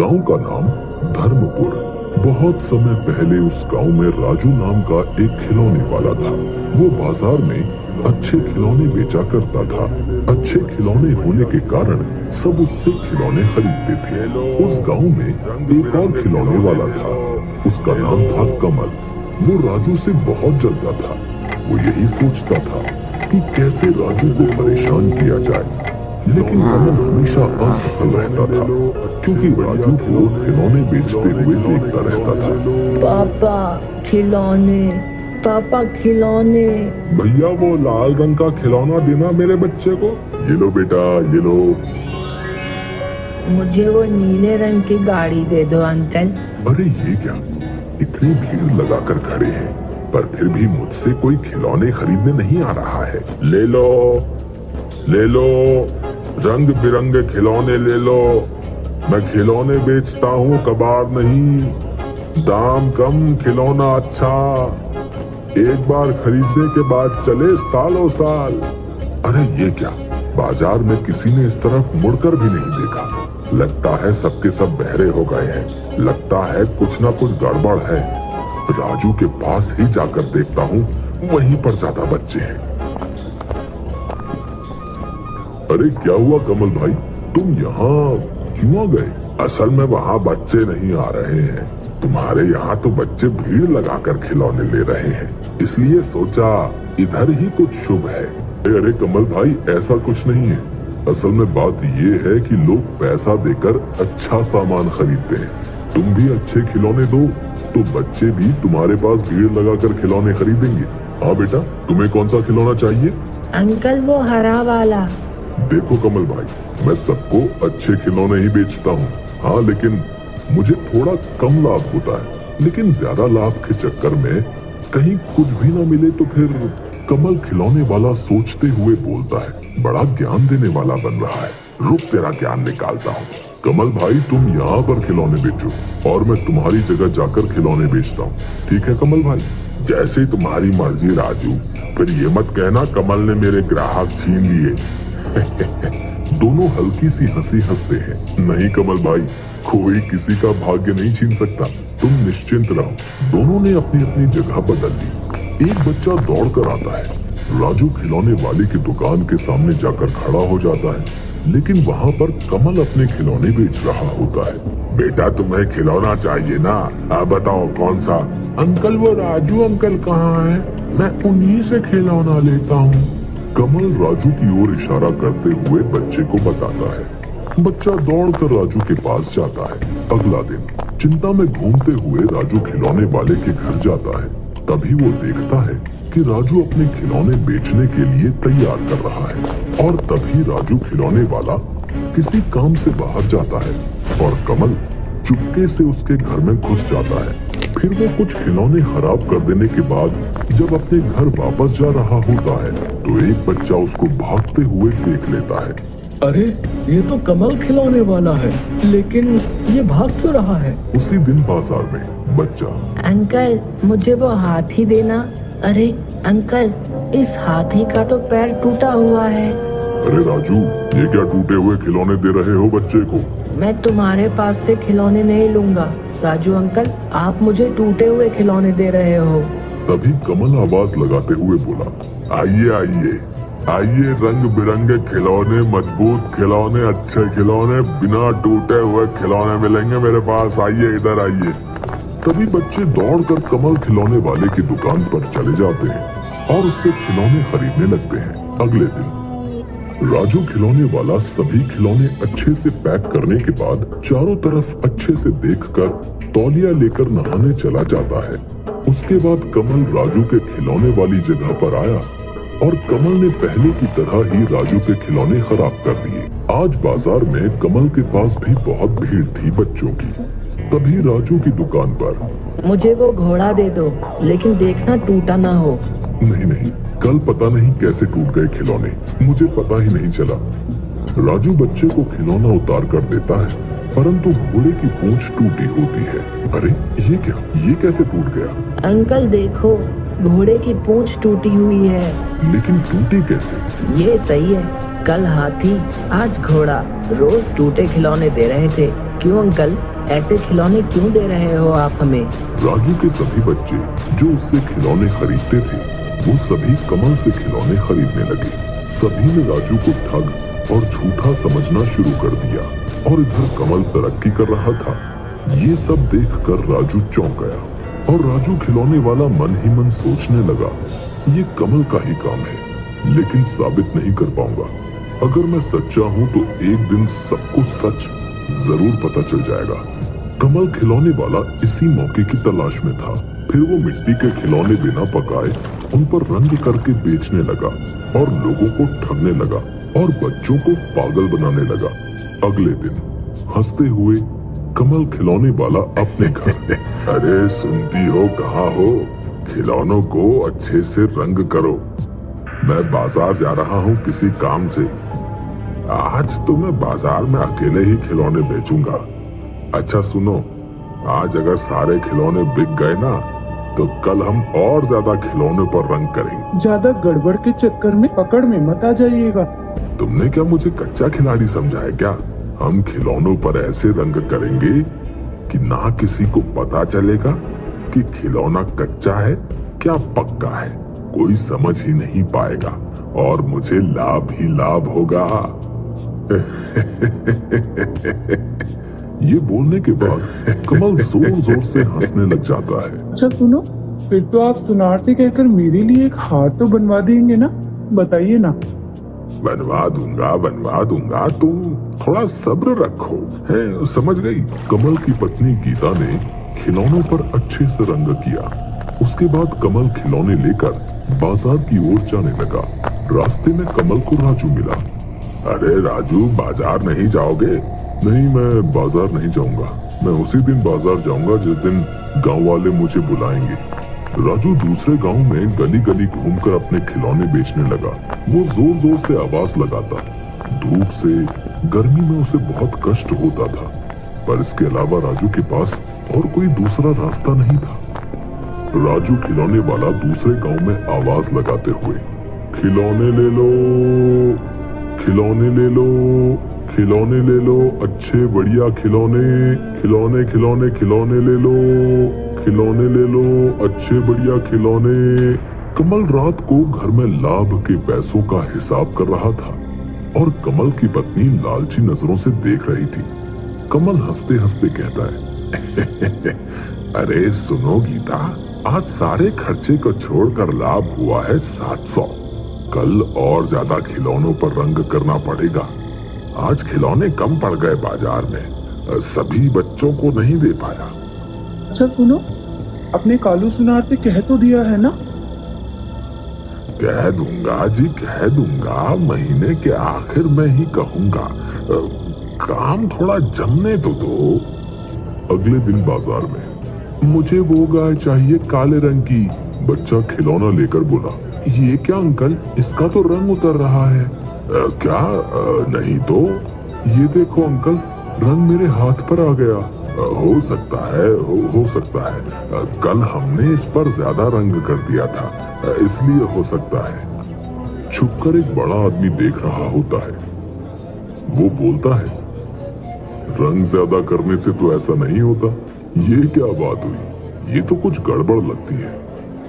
गांव का नाम धर्मपुर। बहुत समय पहले उस गांव में राजू नाम का एक खिलौने वाला था। वो बाजार में अच्छे खिलौने बेचा करता था। अच्छे खिलौने होने के कारण सब उससे खिलौने खरीदते थे। उस गांव में एक और खिलौने वाला था। उसका नाम था कमल। वो राजू से बहुत जलता था। वो यही सोचता था कि कैसे राजू को परेशान किया जाए, लेकिन कमल हमेशा असफल रहता था क्योंकि राजू को खिलौने बेचते हुए देखता रहता था। पापा खिलौने, पापा खिलौने। भैया वो लाल रंग का खिलौना देना मेरे बच्चे को। ये लो बेटा, ये लो। मुझे वो नीले रंग की गाड़ी दे दो अंकल। अरे ये क्या, इतनी भीड़ लगाकर खड़े हैं पर फिर भी मुझसे कोई खिलौने खरीदने नहीं आ रहा है। ले लो, ले लो, रंग बिरंगे खिलौने ले लो। मैं खिलौने बेचता हूँ, कबाड़ नहीं। दाम कम, खिलौना अच्छा। एक बार खरीदने के बाद चले सालों साल। अरे ये क्या, बाजार में किसी ने इस तरफ मुड़कर भी नहीं देखा। लगता है सबके सब बहरे हो गए हैं। लगता है कुछ ना कुछ गड़बड़ है। राजू के पास ही जाकर देखता हूँ, वहीं पर ज्यादा बच्चे हैं। अरे क्या हुआ कमल भाई, तुम यहाँ क्यों आ गए? असल में वहाँ बच्चे नहीं आ रहे हैं। तुम्हारे यहाँ तो बच्चे भीड़ लगाकर खिलौने ले रहे हैं, इसलिए सोचा इधर ही कुछ शुभ है। अरे कमल भाई, ऐसा कुछ नहीं है। असल में बात ये है कि लोग पैसा देकर अच्छा सामान खरीदते हैं। तुम भी अच्छे खिलौने दो तो बच्चे भी तुम्हारे पास भीड़ लगाकर खिलौने खरीदेंगे। हाँ बेटा, तुम्हें कौन सा खिलौना चाहिए? अंकल वो हरा वाला। देखो कमल भाई, मैं सबको अच्छे खिलौने ही बेचता हूँ। हाँ, लेकिन मुझे थोड़ा कम लाभ होता है। लेकिन ज्यादा लाभ के चक्कर में कहीं कुछ भी ना मिले तो फिर कमल खिलौने वाला सोचते हुए बोलता है, बड़ा ज्ञान देने वाला बन रहा है। रुक, तेरा ज्ञान निकालता हूँ। कमल भाई, तुम यहाँ पर खिलौने बेचो और मैं तुम्हारी जगह जाकर खिलौने बेचता हूँ। ठीक है कमल भाई? जैसे तुम्हारी मर्जी राजू। फिर ये मत कहना कमल ने मेरे ग्राहक छीन लिए। दोनों हल्की सी हंसी हंसते हैं। नहीं कमल भाई, कोई किसी का भाग्य नहीं छीन सकता, तुम निश्चिंत रहो। दोनों ने अपनी अपनी जगह बदल ली। एक बच्चा दौड़ कर आता है। राजू खिलौने वाले की दुकान के सामने जाकर खड़ा हो जाता है, लेकिन वहाँ पर कमल अपने खिलौने बेच रहा होता है। बेटा, तुम्हें खिलौना चाहिए ना? आप बताओ कौन सा? अंकल वो राजू अंकल कहाँ है? मैं उन्हीं से खिलौना लेता हूँ। कमल राजू की ओर इशारा करते हुए बच्चे को बताता है। बच्चा दौड़कर राजू के पास जाता है। अगला दिन चिंता में घूमते हुए राजू खिलौने वाले के घर जाता है। तभी वो देखता है कि राजू अपने खिलौने बेचने के लिए तैयार कर रहा है और तभी राजू खिलौने वाला किसी काम से बाहर जाता है और कमल चुपके से उसके घर में घुस जाता है। फिर वो कुछ खिलौने खराब कर देने के बाद जब अपने घर वापस जा रहा होता है तो एक बच्चा उसको भागते हुए देख लेता है। अरे ये तो कमल खिलौने वाला है, लेकिन ये भाग क्यों रहा है? उसी दिन बाजार में बच्चा, अंकल मुझे वो हाथी देना। अरे अंकल, इस हाथी का तो पैर टूटा हुआ है। अरे राजू, ये क्या टूटे हुए खिलौने दे रहे हो बच्चे को? मैं तुम्हारे पास से खिलौने नहीं लूंगा। राजू अंकल, आप मुझे टूटे हुए खिलौने दे रहे हो। तभी कमल आवाज लगाते हुए बोला, आइए आइए आइए, रंग बिरंगे खिलौने, मजबूत खिलौने, अच्छे खिलौने, बिना टूटे हुए खिलौने मिलेंगे मेरे पास। आइए, इधर आइए। तभी बच्चे दौड़कर कमल खिलौने वाले की दुकान पर चले जाते हैं और उससे खिलौने खरीदने लगते हैं। अगले दिन राजू खिलौने वाला सभी खिलौने अच्छे से पैक करने के बाद चारों तरफ अच्छे से देखकर तौलिया लेकर नहाने चला जाता है। उसके बाद कमल राजू के खिलौने वाली जगह पर आया और कमल ने पहले की तरह ही राजू के खिलौने खराब कर दिए। आज बाजार में कमल के पास भी बहुत भीड़ थी बच्चों की। तभी राजू की दुकान पर, मुझे वो घोड़ा दे दो, लेकिन देखना टूटा ना हो। नहीं नहीं, कल पता नहीं कैसे टूट गए खिलौने, मुझे पता ही नहीं चला। राजू बच्चे को खिलौना उतार कर देता है, परंतु घोड़े की पूंछ टूटी होती है। अरे ये क्या, ये कैसे टूट गया? अंकल देखो, घोड़े की पूंछ टूटी हुई है। लेकिन टूटी कैसे? ये सही है, कल हाथी आज घोड़ा रोज टूटे खिलौने दे रहे थे, क्यों अंकल, ऐसे खिलौने क्यों दे रहे हो आप हमें? राजू के सभी बच्चे जो उससे खिलौने खरीदते थे वो सभी कमल से खिलौने खरीदने लगे। सभी ने राजू को ठग और झूठा समझना शुरू कर दिया और इधर कमल तरक्की कर रहा था। ये सब देखकर राजू चौंक गया और राजू खिलौने वाला मन ही मन सोचने लगा, ये कमल का ही काम है, लेकिन साबित नहीं कर पाऊंगा। अगर मैं सच्चा हूं तो एक दिन सबको सच जरूर पता चल जाएगा। कमल खिलौने वाला इसी मौके की तलाश में था। फिर वो मिट्टी के खिलौने बिना पकाए उन पर रंग करके बेचने लगा और लोगों को ठगने लगा और बच्चों को पागल बनाने लगा। अगले दिन हंसते हुए कमल खिलौने वाला अपने घर अरे सुनती हो, कहाँ हो? खिलौनों को अच्छे से रंग करो। मैं बाजार जा रहा हूँ किसी काम से। आज तो मैं बाजार में अकेले ही खिलौने बेचूंगा। अच्छा सुनो, आज अगर सारे खिलौने बिक गए ना तो कल हम और ज्यादा खिलौनों पर रंग करेंगे। ज्यादा गड़बड़ के चक्कर में पकड़ में मत आ जाइएगा। तुमने क्या मुझे कच्चा खिलाड़ी समझा है क्या? हम खिलौनों पर ऐसे रंग करेंगे कि ना किसी को पता चलेगा कि खिलौना कच्चा है क्या पक्का है। कोई समझ ही नहीं पाएगा और मुझे लाभ ही लाभ होगा। ये बोलने के बाद कमल जोर जोर से हंसने लग जाता है। अच्छा सुनो, फिर तो आप सुनार से कहकर मेरे लिए एक हार तो बनवा देंगे ना? बताइए ना। बनवा दूंगा, तुम थोड़ा सब्र रखो। है, समझ गई? कमल की पत्नी गीता ने खिलौनों पर अच्छे से रंग किया। उसके बाद कमल खिलौने लेकर बाजार की ओर जाने लगा। रास्ते में कमल को राजू मिला। अरे राजू, बाजार नहीं जाओगे? नहीं, मैं बाजार नहीं जाऊंगा। मैं उसी दिन बाजार जाऊंगा जिस दिन गांव वाले मुझे बुलाएंगे। राजू दूसरे गांव में गली गली घूमकर अपने खिलौने बेचने लगा। वो जोर जोर से आवाज लगाता। धूप से, गर्मी में उसे बहुत कष्ट होता था, पर इसके अलावा राजू के पास और कोई दूसरा रास्ता नहीं था। राजू खिलौने वाला दूसरे गांव में आवाज लगाते हुए, खिलौने ले लो, खिलौने ले लो, खिलौने ले लो, अच्छे बढ़िया खिलौने, खिलौने खिलौने खिलौने ले लो, खिलौने ले लो, अच्छे बढ़िया खिलौने। कमल रात को घर में लाभ के पैसों का हिसाब कर रहा था और कमल की पत्नी लालची नजरों से देख रही थी। कमल हंसते हंसते कहता है, अरे सुनो गीता, आज सारे खर्चे को छोड़कर लाभ हुआ है 700। कल और ज्यादा खिलौनों पर रंग करना पड़ेगा। आज खिलौने कम पड़ गए बाजार में, सभी बच्चों को नहीं दे पाया। अच्छा सुनो, अपने कालू सुनार से कह तो दिया है ना? कह दूंगा जी, कह दूंगा। महीने के आखिर में ही कहूंगा। काम थोड़ा जमने तो दो। अगले दिन बाजार में, मुझे वो गाय चाहिए काले रंग की। बच्चा खिलौना लेकर बोला, ये क्या अंकल, इसका तो रंग उतर रहा है। क्या? नहीं तो। ये देखो अंकल, रंग मेरे हाथ पर आ गया। हो सकता है, हो सकता है। कल हमने इस पर ज्यादा रंग कर दिया था, इसलिए हो सकता है। छुपकर एक बड़ा आदमी देख रहा होता है। वो बोलता है, रंग ज्यादा करने से तो ऐसा नहीं होता। ये क्या बात हुई? ये तो कुछ गड़बड़ लगती है,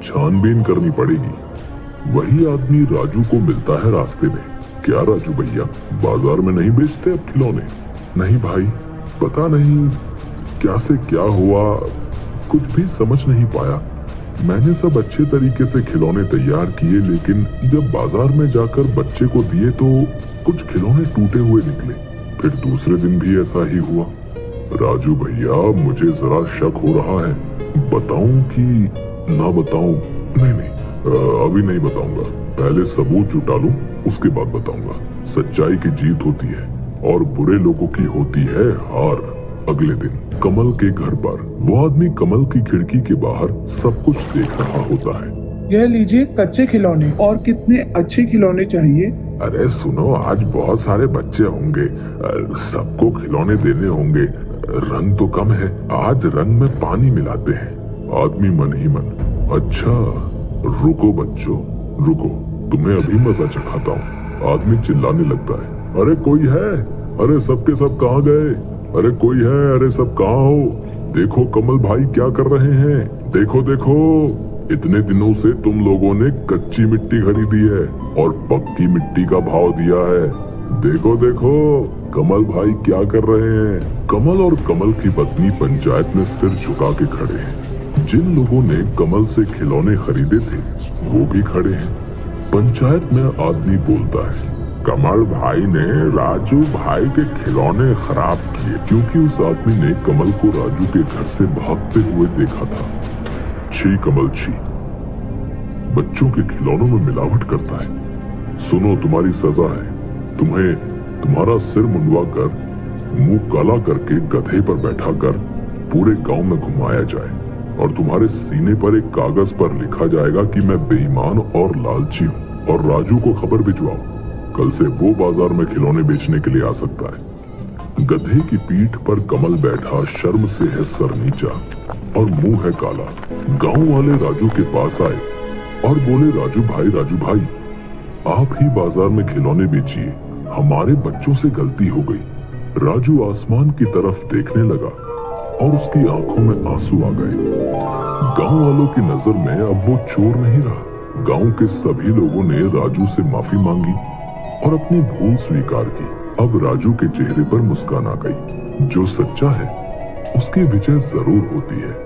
छानबीन करनी पड़ेगी। वही आदमी राजू को मिलता है रास्ते में। क्या राजू भैया, बाजार में नहीं बेचते अब खिलौने? नहीं भाई, पता नहीं क्या से क्या हुआ, कुछ भी समझ नहीं पाया। मैंने सब अच्छे तरीके से खिलौने तैयार किए, लेकिन जब बाजार में जाकर बच्चे को दिए तो कुछ खिलौने टूटे हुए निकले। फिर दूसरे दिन भी ऐसा ही हुआ। राजू भैया, मुझे जरा शक हो रहा है, बताऊं कि ना बताऊं? नहीं, अभी नहीं बताऊंगा। पहले सबूत जुटा लूं, उसके बाद बताऊंगा। सच्चाई की जीत होती है और बुरे लोगों की होती है हार। अगले दिन कमल के घर पर वो आदमी कमल की खिड़की के बाहर सब कुछ देख रहा होता है। यह लीजिए कच्चे खिलौने। और कितने अच्छे खिलौने चाहिए? अरे सुनो, आज बहुत सारे बच्चे होंगे, सबको खिलौने देने होंगे। रंग तो कम है, आज रंग में पानी मिलाते हैं। आदमी मन ही मन, अच्छा रुको बच्चों, रुको, तुम्हें अभी मजा चखाता हूँ। आदमी चिल्लाने लगता है, अरे कोई है? अरे सबके सब कहाँ गए? अरे कोई है? अरे सब कहाँ हो? देखो कमल भाई क्या कर रहे हैं, देखो देखो। इतने दिनों से तुम लोगों ने कच्ची मिट्टी खरीदी है और पक्की मिट्टी का भाव दिया है। देखो देखो कमल भाई क्या कर रहे हैं। कमल और कमल की पत्नी पंचायत में सिर झुका के खड़े हैं। जिन लोगों ने कमल से खिलौने खरीदे थे वो भी खड़े हैं। पंचायत में आदमी बोलता है, कमल भाई ने राजू भाई के खिलौने खराब किए, क्योंकि उस आदमी ने कमल को राजू के घर से भागते हुए देखा था। छी कमल छी, बच्चों के खिलौनों में मिलावट करता है। सुनो तुम्हारी सजा है, तुम्हें तुम्हारा सिर मुंडवा कर, मुंह काला करके गधे पर बैठा कर पूरे गांव में घुमाया जाए और तुम्हारे सीने पर एक कागज पर लिखा जाएगा कि मैं बेईमान और लालची हूँ और राजू को खबर भिजवाओ। कल से वो बाजार में खिलौने बेचने के लिए आ सकता है। गधे की पीठ पर कमल बैठा शर्म से है सर नीचा और मुंह है काला। गांव वाले राजू के पास आए और बोले, राजू भाई आप ही बाजार में खिलौने बेचिए, हमारे बच्चों से गलती हो गई। राजू आसमान की तरफ देखने लगा और उसकी आंखों में आंसू आ गए। गांव वालों की नजर में अब वो चोर नहीं रहा। गांव के सभी लोगों ने राजू से माफी मांगी और अपनी भूल स्वीकार की। अब राजू के चेहरे पर मुस्कान आ गई। जो सच्चा है उसकी विजय जरूर होती है।